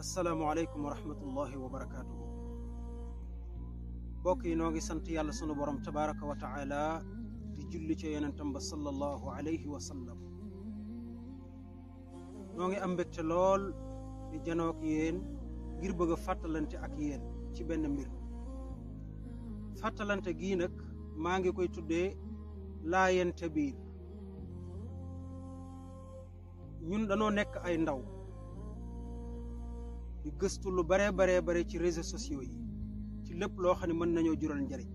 asalaamualeykum wa rahmatullahi wa barakaatuhu. mbokk yi noo ngi sant yàlla sunu borom tabaraka wa taala di julli ci yonentam ba sallallahu alayhi wa sallam. noo ngi am mbégte lool di janook yéen ngir bëgg a fàttalante ak yéen ci benn mbir. fàttalante gii nag maa ngi koy tuddee laayante biir. ñun danoo nekk ay ndaw di gëstu lu bare ci réseaux sociaux yi ci lépp loo xam ne mën nañoo jural njariñ,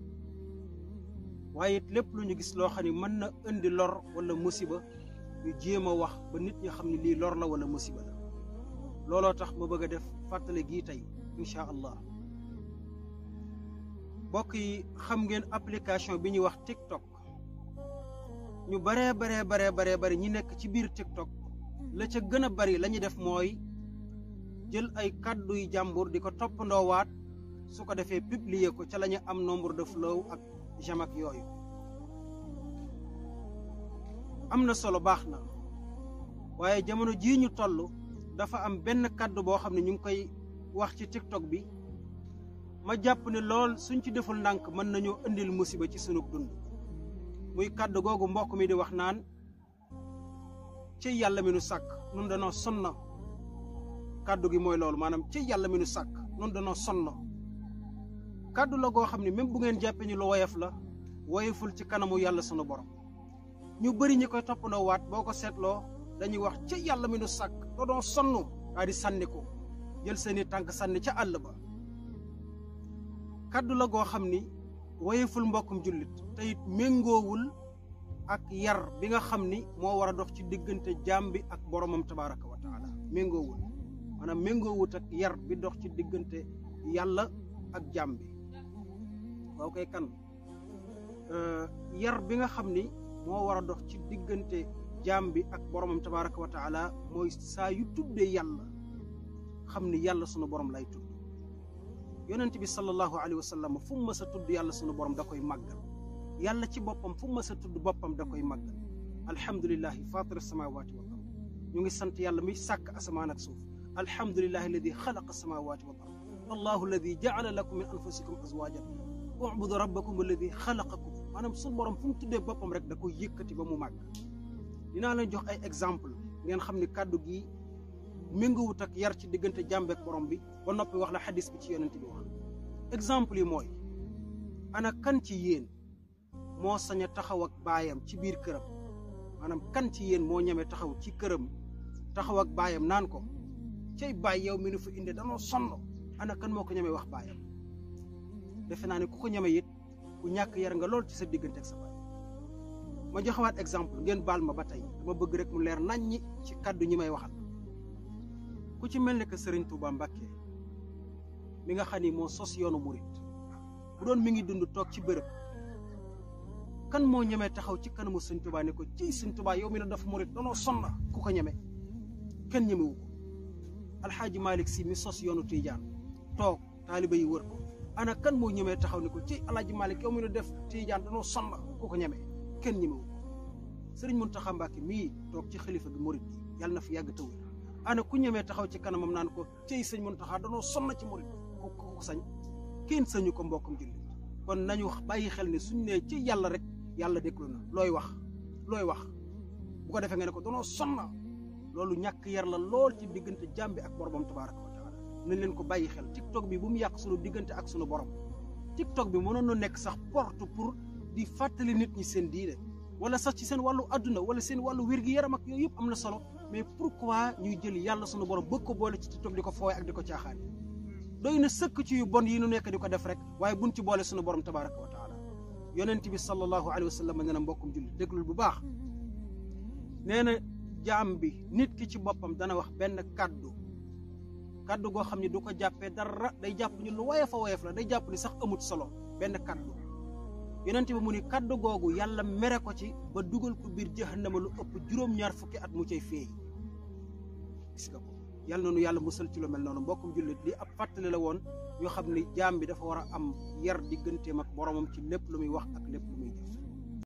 waaye it lépp lu ñu gis loo xam ne mën na indi lor wala musiba ñu jéem a wax ba nit ñi xam ne lii lor la wala musiba la. looloo tax ma bëgg a def fàttale gii tey incha allah. mbokk yi xam ngeen application bi ñuy wax TikTok. ñu bare ñi nekk ci biir TikTok la ca gën a bari la ñuy def mooy jël ay kàddu yu jàmbur di ko toppandoowaat, su ko defee publier ko ca la ñu am nombre de flow ak j'aime ak yooyu. am na solo, baax na, waaye jamono jii ñu toll dafa am benn kàddu boo xam ne ñu ngi koy wax ci TikTok bi. ma jàpp ne lool suñ ci deful ndànk mën nañoo indil musiba ci sunu dund. muy kàddu googu mbokk mi di wax naan ci yàlla mi nu sàkk nun danoo sonn. kàddu gi mooy loolu, maanaam ci yàlla mi nu sàkk nun danoo sonn. kàddu la goo xam ne même bu ngeen jàppee ñu lu woyof la, woyoful ci kanamu yàlla sunu borom. ñu bëri ñi koy toppandoo waat boo ko seetloo dañuy wax ci yàlla mi nu sàkk danoo sonn, daa di sànni ko jël seeni tànk sànni ca àll ba. kàddu la goo xam ni woyeful mbokkum jullit te it méngoowul ak yar bi nga xam ni moo war a dox ci diggante jaam bi ak boromam tabaraka wa taala. méngoowul, maanaam méngoowut ak yar bi dox ci diggante yàlla ak jaam bi. waaw kay kan yar bi nga xam ni moo war a dox ci diggante jaam bi ak boromam tabaraka wa taala mooy saa yu tuddee yàlla xam ni yàlla sunu borom lay tudd. yonent bi sallallahu alayhi wa sallam fu mu mës a tudd yàlla sunu borom da koy màggal. yàlla ci boppam fu mu mës a tudd boppam da koy màggal. alhamdulillahi fatir samawati wal ard. ñu ngi sant yàlla mi sàkk asamaan ak suuf. alhamdulillahi alladi xalaqa samawati wal ard. allahu alladi jaala lakum min anfusikum azwajan ubudu rabbakum alladi xalaqakum. maanaam sunu borom fu mu tuddee boppam rek da koy yëkkati ba mu màgg. dinaa leen jox ay exemple ngeen xam ni kàddu gi méngoowut ak yar ci diggante jàmbe ak borom bi, ba noppi wax la xadis bi ci yonent bi wax. exemple yi mooy, ana kan ci yéen moo sañ a taxaw ak baayam ci biir këram. maanaam kan ci yéen moo ñeme taxaw ci këram taxaw ak baayam naan ko cay baay yow mi nu fa indi danoo sonn. ana kan moo ko ñeme wax baayam? defe naa ne ku ko ñeme it ku ñàkk yar nga lool ci sa diggante ak sa baay. ma joxewaat exemple, ngeen baal ma ba tey, dama bëgg rek mu leer naññi ci kàddu ñi may waxal. ku ci mel ne que Serigne Touba Mbacké mi nga xam ni moo sos yoonu murit, bu doon mi ngi dund toog ci bërëb, kan moo ñemee taxaw ci kanamu Serigne Touba ne ko ci Serigne Touba yow mi ne dafa murit danoo sonn? ku ko ñeme? kenn ñemewu ko. Alxaaji Malick Si mi sos yoonu Tiijaan toog taaliba yi wër ko, ana kan moo ñemee taxaw ne ko ci Alxaaji Malick yow mi ne def Tiijaan danoo sonn? ku ko ñeme? kenn ñemewu ko. Serigne Mountakha Mbacké mii toog ci xalifa gi murit gi yàlla na fi yàgg tawér, ana ku ñemee taxaw ci kanamam naan ko cey sëñ Muntaxa danoo sonn ci murit? ko sañ? kenn sañu ko mbokkum jullit. kon nañu bàyyi xel ne suñ nee ci yàlla rek yàlla déglu na. looy wax bu ko defee nga ne ko danoo sonn, loolu ñàkk yar la lool ci diggante jàmbi ak boromam tabaraka wa taala. nañ leen ko bàyyi xel. TikTok bi bu mu yàq sunu diggante ak sunu borom. TikTok bi mënoon na nekk sax porte pour di fàttali nit ñi seen diine, wala sax ci seen wàllu adduna wala seen wàllu wér-gi-yaram ak yooyu yëpp am na solo. mais pourquoi ñuy jël yàlla sunu borom bëgg ko boole ci TikTok di ko fooye ak di ko caaxaane? doy na sëkk ci yu bon yi nu nekk di ko def rek, waaye buñ ci boole sunu borom tabaraka wa taala. yonent bi sallallahu alayhi wa sallam nee na mbokkum jullit déglul bu baax, nee na jaam bi nit ki ci boppam dana wax benn kàddu goo xam ne du ko jàppee dara, day jàpp ni lu woyof la, day jàpp ni sax amut solo. benn kàddu yonent bi mu ni kàddu googu yàlla mere ko ci ba dugal ko biir jahannama lu ëpp juróom-ñaar fukki at mu cay feey. gis nga ko, yàlla noonu yàlla musal ci lu mel noonu. mbokkum jullit li ab fàttali la woon yoo xam ne jaam bi dafa war a am yar digganteem ak boromam ci lépp lu muy wax ak lépp lu muy jëf.